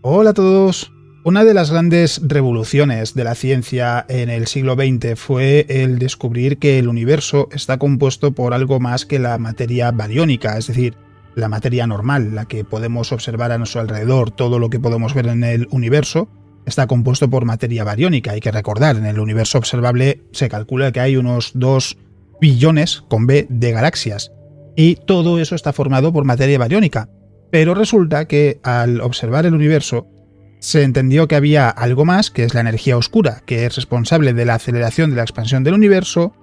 Hola a todos. Una de las grandes revoluciones de la ciencia en el siglo XX fue el descubrir que el universo está compuesto por algo más que la materia bariónica, es decir, la materia normal, la que podemos observar a nuestro alrededor. Todo lo que podemos ver en el universo está compuesto por materia bariónica. Hay que recordar, en el universo observable se calcula que hay unos 2 billones con B de galaxias, y todo eso está formado por materia bariónica. Pero resulta que al observar el universo se entendió que había algo más, que es la energía oscura, que es responsable de la aceleración de la expansión del universo,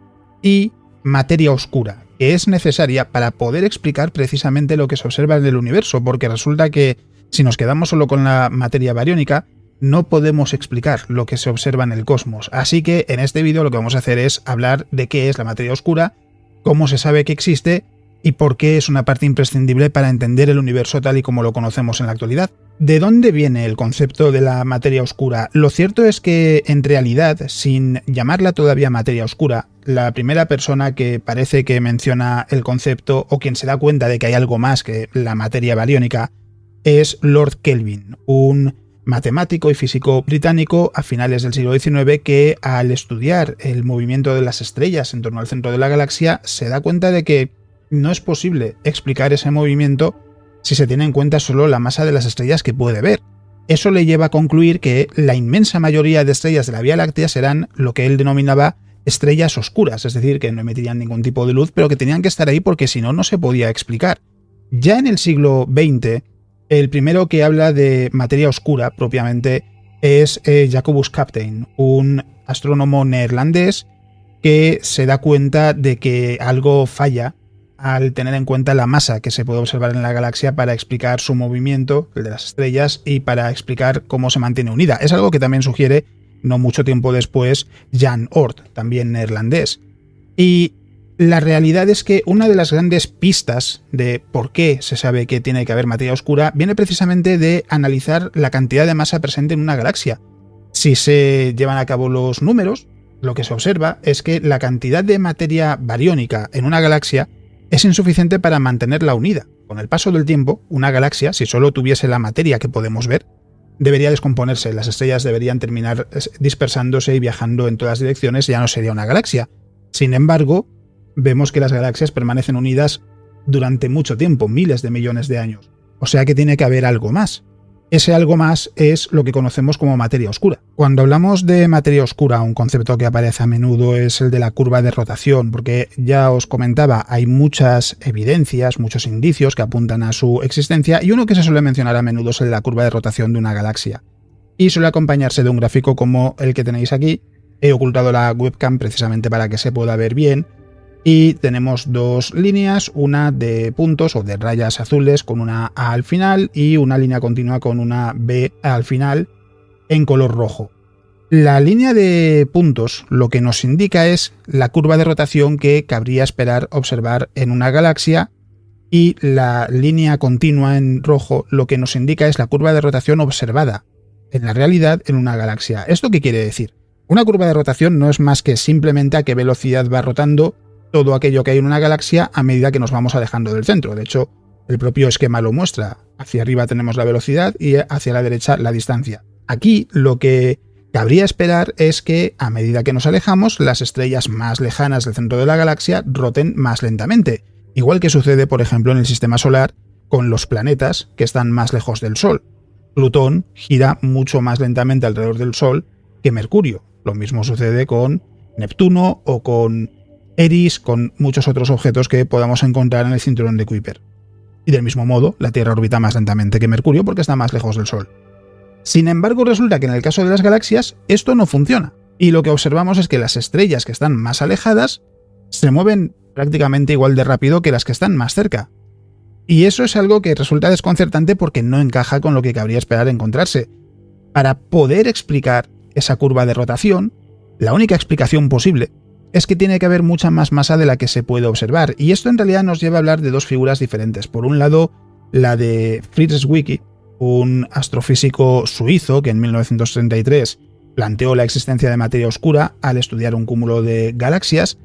y materia oscura, que es necesaria para poder explicar precisamente lo que se observa en el universo, porque resulta que si nos quedamos solo con la materia bariónica, no podemos explicar lo que se observa en el cosmos. Así que en este vídeo lo que vamos a hacer es hablar de qué es la materia oscura, cómo se sabe que existe, y por qué es una parte imprescindible para entender el universo tal y como lo conocemos en la actualidad. ¿De dónde viene el concepto de la materia oscura? Lo cierto es que, en realidad, sin llamarla todavía materia oscura, la primera persona que parece que menciona el concepto o quien se da cuenta de que hay algo más que la materia bariónica es Lord Kelvin, un matemático y físico británico a finales del siglo XIX que, al estudiar el movimiento de las estrellas en torno al centro de la galaxia, se da cuenta de que no es posible explicar ese movimiento si se tiene en cuenta solo la masa de las estrellas que puede ver. Eso le lleva a concluir que la inmensa mayoría de estrellas de la Vía Láctea serán lo que él denominaba estrellas oscuras, es decir, que no emitirían ningún tipo de luz, pero que tenían que estar ahí porque si no, no se podía explicar. Ya en el siglo XX, el primero que habla de materia oscura propiamente es Jacobus Kapteyn, un astrónomo neerlandés que se da cuenta de que algo falla al tener en cuenta la masa que se puede observar en la galaxia para explicar su movimiento, el de las estrellas, y para explicar cómo se mantiene unida. Es algo que también sugiere, no mucho tiempo después, Jan Oort, también neerlandés. Y la realidad es que una de las grandes pistas de por qué se sabe que tiene que haber materia oscura viene precisamente de analizar la cantidad de masa presente en una galaxia. Si se llevan a cabo los números, lo que se observa es que la cantidad de materia bariónica en una galaxia es insuficiente para mantenerla unida. Con el paso del tiempo, una galaxia, si solo tuviese la materia que podemos ver, debería descomponerse, las estrellas deberían terminar dispersándose y viajando en todas direcciones, ya no sería una galaxia. Sin embargo, vemos que las galaxias permanecen unidas durante mucho tiempo, miles de millones de años. O sea que tiene que haber algo más. Ese algo más es lo que conocemos como materia oscura. Cuando hablamos de materia oscura, un concepto que aparece a menudo es el de la curva de rotación, porque ya os comentaba, hay muchas evidencias, muchos indicios que apuntan a su existencia, y uno que se suele mencionar a menudo es el de la curva de rotación de una galaxia. Y suele acompañarse de un gráfico como el que tenéis aquí. He ocultado la webcam precisamente para que se pueda ver bien. Y tenemos dos líneas, una de puntos o de rayas azules con una A al final y una línea continua con una B al final en color rojo. La línea de puntos lo que nos indica es la curva de rotación que cabría esperar observar en una galaxia, y la línea continua en rojo lo que nos indica es la curva de rotación observada en la realidad en una galaxia. ¿Esto qué quiere decir? Una curva de rotación no es más que simplemente a qué velocidad va rotando todo aquello que hay en una galaxia a medida que nos vamos alejando del centro. De hecho, el propio esquema lo muestra. Hacia arriba tenemos la velocidad y hacia la derecha la distancia. Aquí lo que cabría esperar es que a medida que nos alejamos, las estrellas más lejanas del centro de la galaxia roten más lentamente. Igual que sucede, por ejemplo, en el sistema solar con los planetas que están más lejos del Sol. Plutón gira mucho más lentamente alrededor del Sol que Mercurio. Lo mismo sucede con Neptuno o con Eris, con muchos otros objetos que podamos encontrar en el cinturón de Kuiper. Y del mismo modo, la Tierra orbita más lentamente que Mercurio porque está más lejos del Sol. Sin embargo, resulta que en el caso de las galaxias esto no funciona, y lo que observamos es que las estrellas que están más alejadas se mueven prácticamente igual de rápido que las que están más cerca. Y eso es algo que resulta desconcertante porque no encaja con lo que cabría esperar encontrarse. Para poder explicar esa curva de rotación, la única explicación posible es que tiene que haber mucha más masa de la que se puede observar, y esto en realidad nos lleva a hablar de dos figuras diferentes. Por un lado, la de Fritz Zwicky, un astrofísico suizo que en 1933 planteó la existencia de materia oscura al estudiar un cúmulo de galaxias,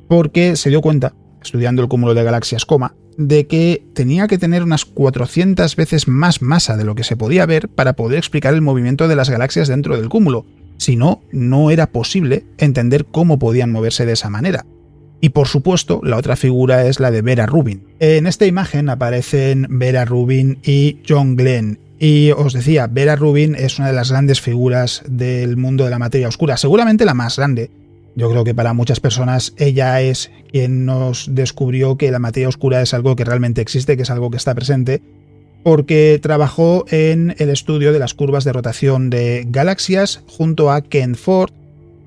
porque se dio cuenta estudiando el cúmulo de galaxias Coma, de que tenía que tener unas 400 veces más masa de lo que se podía ver para poder explicar el movimiento de las galaxias dentro del cúmulo. Si no, no era posible entender cómo podían moverse de esa manera. Y por supuesto, la otra figura es la de Vera Rubin. En esta imagen aparecen Vera Rubin y John Glenn. Y os decía, Vera Rubin es una de las grandes figuras del mundo de la materia oscura, seguramente la más grande. Yo creo que para muchas personas ella es quien nos descubrió que la materia oscura es algo que realmente existe, que es algo que está presente, porque trabajó en el estudio de las curvas de rotación de galaxias junto a Ken Ford,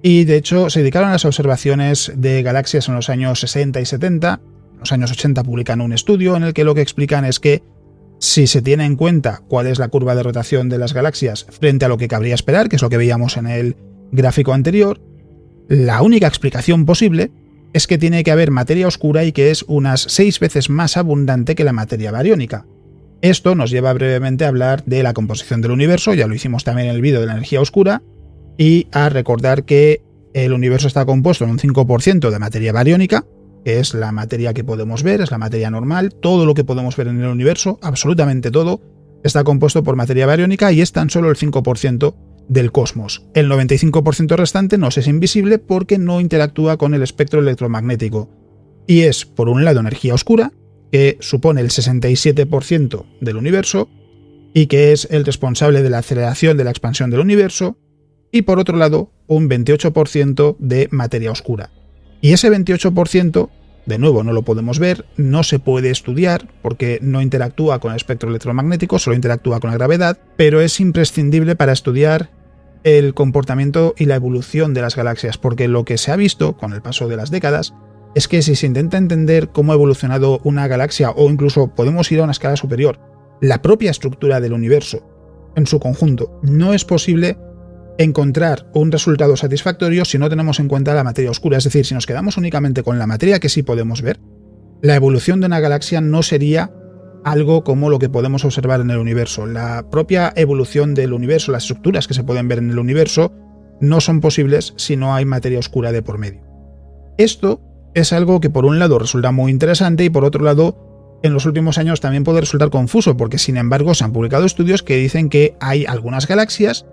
y de hecho se dedicaron a las observaciones de galaxias en los años 60 y 70. En los años 80 publican un estudio en el que lo que explican es que si se tiene en cuenta cuál es la curva de rotación de las galaxias frente a lo que cabría esperar, que es lo que veíamos en el gráfico anterior, la única explicación posible es que tiene que haber materia oscura y que es unas 6 veces más abundante que la materia bariónica. Esto nos lleva brevemente a hablar de la composición del universo, ya lo hicimos también en el vídeo de la energía oscura, y a recordar que el universo está compuesto en un 5% de materia bariónica, que es la materia que podemos ver, es la materia normal. Todo lo que podemos ver en el universo, absolutamente todo, está compuesto por materia bariónica y es tan solo el 5% del cosmos. El 95% restante nos es invisible porque no interactúa con el espectro electromagnético. Y es, por un lado, energía oscura, que supone el 67% del universo y que es el responsable de la aceleración de la expansión del universo, y por otro lado, un 28% de materia oscura. Y ese 28%, de nuevo, no lo podemos ver, no se puede estudiar porque no interactúa con el espectro electromagnético, solo interactúa con la gravedad, pero es imprescindible para estudiar el comportamiento y la evolución de las galaxias, porque lo que se ha visto con el paso de las décadas es que si se intenta entender cómo ha evolucionado una galaxia, o incluso podemos ir a una escala superior, la propia estructura del universo en su conjunto, no es posible encontrar un resultado satisfactorio si no tenemos en cuenta la materia oscura. Es decir, si nos quedamos únicamente con la materia que sí podemos ver, la evolución de una galaxia no sería algo como lo que podemos observar en el universo. La propia evolución del universo, las estructuras que se pueden ver en el universo, no son posibles si no hay materia oscura de por medio. Esto es algo que por un lado resulta muy interesante y por otro lado en los últimos años también puede resultar confuso, porque sin embargo se han publicado estudios que dicen que hay algunas galaxias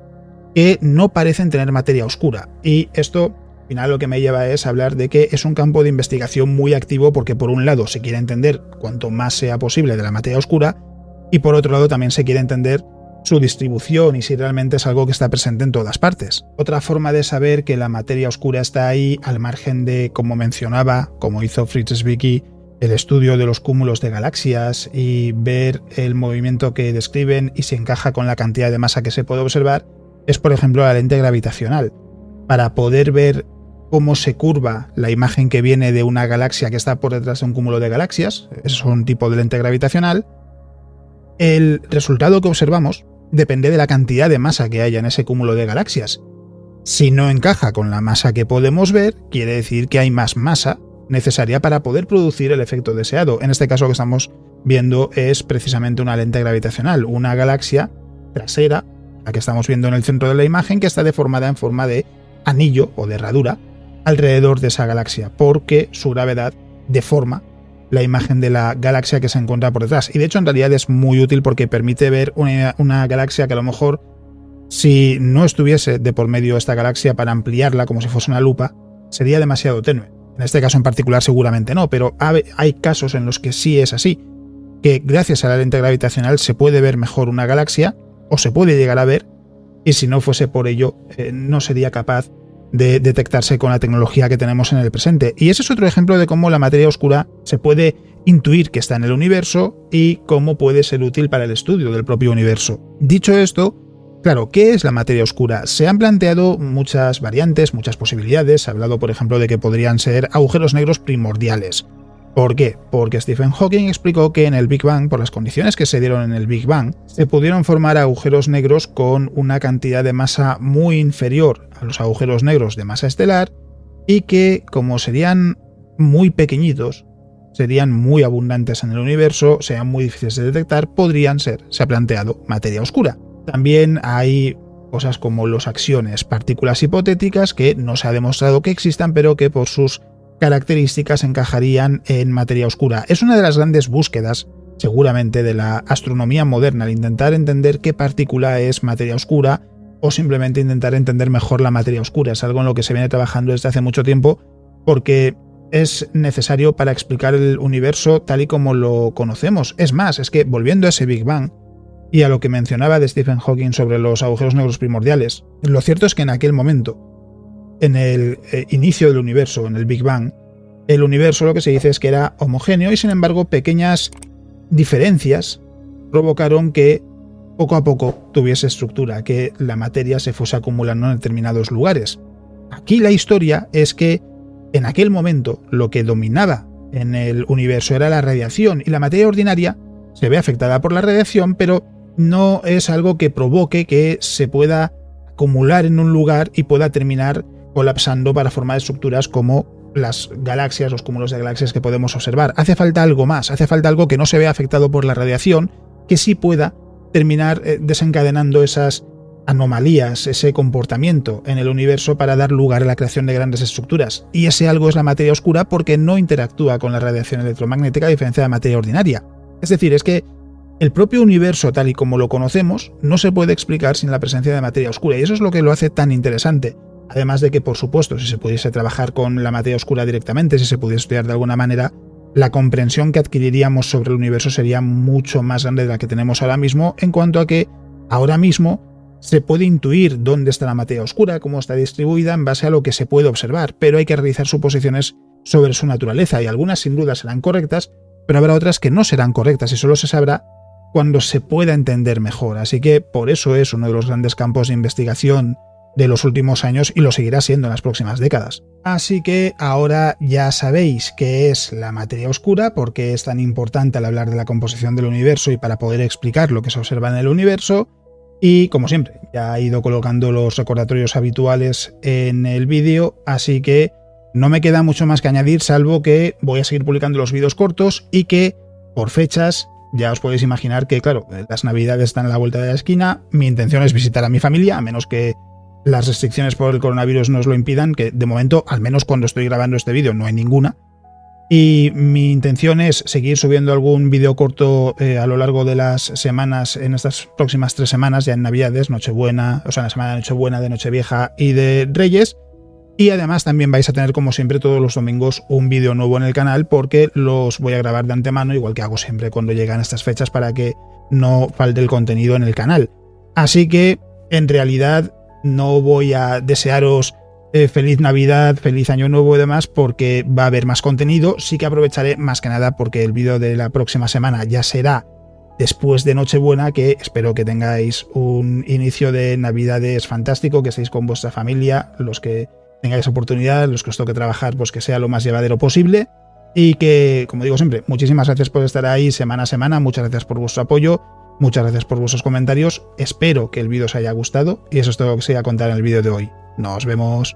que no parecen tener materia oscura, y esto al final lo que me lleva es hablar de que es un campo de investigación muy activo, porque por un lado se quiere entender cuanto más sea posible de la materia oscura y por otro lado también se quiere entender su distribución y si realmente es algo que está presente en todas partes. Otra forma de saber que la materia oscura está ahí, al margen de, como mencionaba, como hizo Fritz Zwicky, el estudio de los cúmulos de galaxias y ver el movimiento que describen y si encaja con la cantidad de masa que se puede observar, es por ejemplo la lente gravitacional. Para poder ver cómo se curva la imagen que viene de una galaxia que está por detrás de un cúmulo de galaxias, es un tipo de lente gravitacional, el resultado que observamos depende de la cantidad de masa que haya en ese cúmulo de galaxias. Si no encaja con la masa que podemos ver, quiere decir que hay más masa necesaria para poder producir el efecto deseado. En este caso que estamos viendo es precisamente una lente gravitacional, una galaxia trasera, la que estamos viendo en el centro de la imagen, que está deformada en forma de anillo o de herradura alrededor de esa galaxia, porque su gravedad deforma la imagen de la galaxia que se encuentra por detrás. Y de hecho en realidad es muy útil porque permite ver una galaxia que a lo mejor, si no estuviese de por medio esta galaxia para ampliarla como si fuese una lupa, sería demasiado tenue. En este caso en particular seguramente no, pero hay casos en los que sí es así, que gracias a la lente gravitacional se puede ver mejor una galaxia, o se puede llegar a ver, y si no fuese por ello, no sería capaz de detectarse con la tecnología que tenemos en el presente. Y ese es otro ejemplo de cómo la materia oscura se puede intuir que está en el universo y cómo puede ser útil para el estudio del propio universo. Dicho esto, claro, ¿qué es la materia oscura? Se han planteado muchas variantes, muchas posibilidades. Se ha hablado, por ejemplo, de que podrían ser agujeros negros primordiales. ¿Por qué? Porque Stephen Hawking explicó que en el Big Bang, por las condiciones que se dieron en el Big Bang, se pudieron formar agujeros negros con una cantidad de masa muy inferior a los agujeros negros de masa estelar y que, como serían muy pequeñitos, serían muy abundantes en el universo, serían muy difíciles de detectar, podrían ser, se ha planteado, materia oscura. También hay cosas como los axiones, partículas hipotéticas, que no se ha demostrado que existan, pero que por sus características encajarían en materia oscura. Es una de las grandes búsquedas, seguramente, de la astronomía moderna, al intentar entender qué partícula es materia oscura o simplemente intentar entender mejor la materia oscura. Es algo en lo que se viene trabajando desde hace mucho tiempo porque es necesario para explicar el universo tal y como lo conocemos. Es más, es que volviendo a ese Big Bang y a lo que mencionaba de Stephen Hawking sobre los agujeros negros primordiales, lo cierto es que en aquel momento, en el inicio del universo, en el Big Bang, el universo lo que se dice es que era homogéneo y sin embargo pequeñas diferencias provocaron que poco a poco tuviese estructura, que la materia se fuese acumulando en determinados lugares. Aquí la historia es que en aquel momento lo que dominaba en el universo era la radiación y la materia ordinaria se ve afectada por la radiación, pero no es algo que provoque que se pueda acumular en un lugar y pueda terminar colapsando para formar estructuras como las galaxias, los cúmulos de galaxias que podemos observar. Hace falta algo más, hace falta algo que no se vea afectado por la radiación, que sí pueda terminar desencadenando esas anomalías, ese comportamiento en el universo para dar lugar a la creación de grandes estructuras. Y ese algo es la materia oscura porque no interactúa con la radiación electromagnética a diferencia de la materia ordinaria. Es decir, es que el propio universo tal y como lo conocemos no se puede explicar sin la presencia de materia oscura y eso es lo que lo hace tan interesante. Además de que, por supuesto, si se pudiese trabajar con la materia oscura directamente, si se pudiese estudiar de alguna manera, la comprensión que adquiriríamos sobre el universo sería mucho más grande de la que tenemos ahora mismo, en cuanto a que ahora mismo se puede intuir dónde está la materia oscura, cómo está distribuida en base a lo que se puede observar, pero hay que realizar suposiciones sobre su naturaleza y algunas sin duda serán correctas, pero habrá otras que no serán correctas y solo se sabrá cuando se pueda entender mejor. Así que por eso es uno de los grandes campos de investigación de los últimos años y lo seguirá siendo en las próximas décadas. Así que ahora ya sabéis qué es la materia oscura, por qué es tan importante al hablar de la composición del universo y para poder explicar lo que se observa en el universo. Y como siempre, ya he ido colocando los recordatorios habituales en el vídeo, así que no me queda mucho más que añadir, salvo que voy a seguir publicando los vídeos cortos y que por fechas ya os podéis imaginar que, claro, las navidades están a la vuelta de la esquina, mi intención es visitar a mi familia, a menos que las restricciones por el coronavirus nos lo impidan, que de momento, al menos cuando estoy grabando este vídeo, no hay ninguna. Y mi intención es seguir subiendo algún vídeo corto a lo largo de las semanas, en estas próximas 3 semanas, ya en Navidades, Nochebuena, o sea, en la semana de Nochebuena, de Nochevieja y de Reyes. Y además también vais a tener, como siempre, todos los domingos un vídeo nuevo en el canal, porque los voy a grabar de antemano, igual que hago siempre cuando llegan estas fechas, para que no falte el contenido en el canal. Así que, en realidad, no voy a desearos feliz Navidad, feliz Año Nuevo y demás, porque va a haber más contenido. Sí que aprovecharé más que nada porque el vídeo de la próxima semana ya será después de Nochebuena, que espero que tengáis un inicio de Navidades fantástico, que estéis con vuestra familia, los que tengáis oportunidad, los que os toque trabajar, pues que sea lo más llevadero posible. Y que, como digo siempre, muchísimas gracias por estar ahí semana a semana, muchas gracias por vuestro apoyo. Muchas gracias por vuestros comentarios, espero que el vídeo os haya gustado y eso es todo lo que os voy a contar en el vídeo de hoy. Nos vemos.